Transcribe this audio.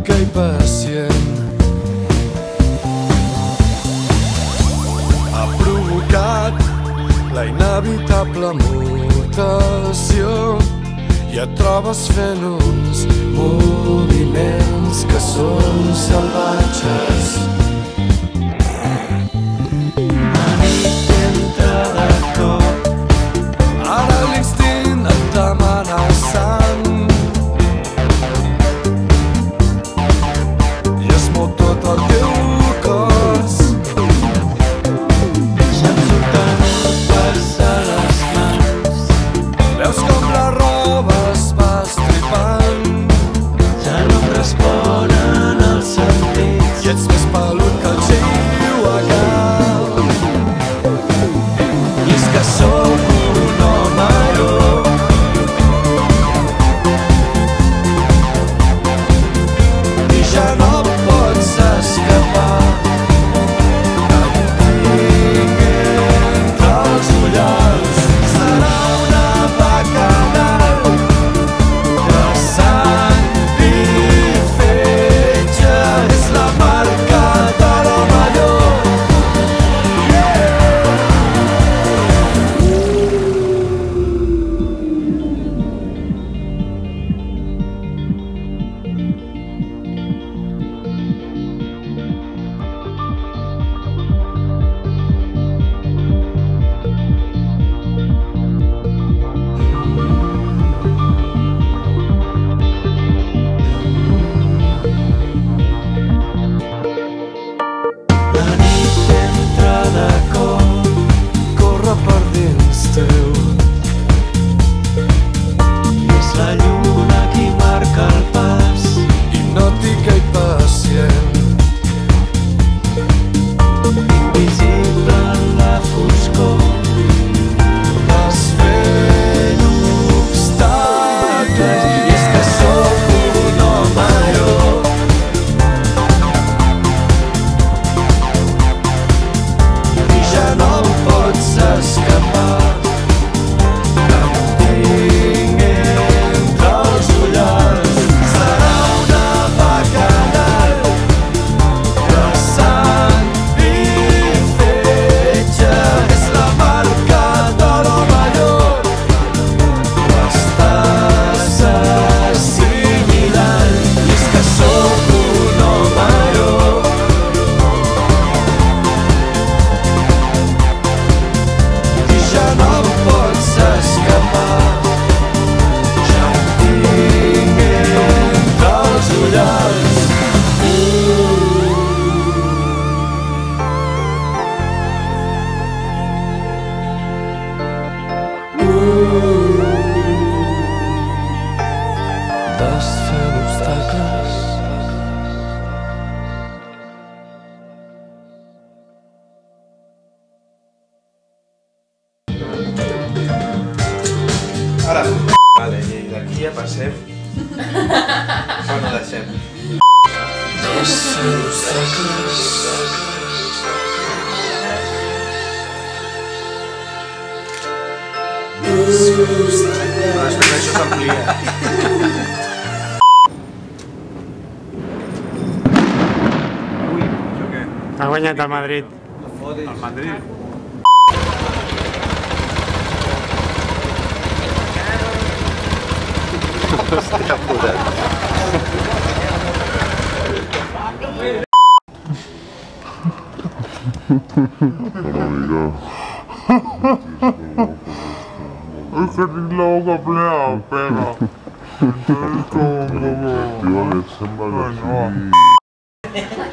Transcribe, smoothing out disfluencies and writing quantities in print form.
hipnòtica i pacient. Ha provocat la inevitable mutació i et trobes fent uns moviments que són salvatges. La nit entra de cop, ara l'instint et demana sang i es mou tot el teu cos. Se'n surten pels a les mans, veus com la roba es va estripant, ja no em responen els sentits i ets més pelut que el Chihuahua. I és que sóc un home llop i ja no pots escapar. Tinc entre els ullals, serà una bacanal de sang i fetge, és la marca de l'home llop. La nit entra de cop, corre per dins teu i és la lluna qui marca el pas, hipnòtica i pacient. Invisible en la foscor, vas fent obstacles i és que sóc un home llop i ja no em pots escapar. Tinc entre els ullals, serà una bacanal de sang i fetge, és la marca de l'home llop. Ho estàs assimilant i és que sóc un home llop i ja no em pots escapar. Ja em tinc entre els ullals. Vas fent obstacles. Ara, vale, i d'aquí ja passem. Això no deixem. Vas fent obstacles. Però després això s'amplia. Ui, això què? Ha guanyat el Madrid. El Madrid. Hòstia puta. Es que tinc la boca plena de pega. Entonces como... Tío, me sembra que sí.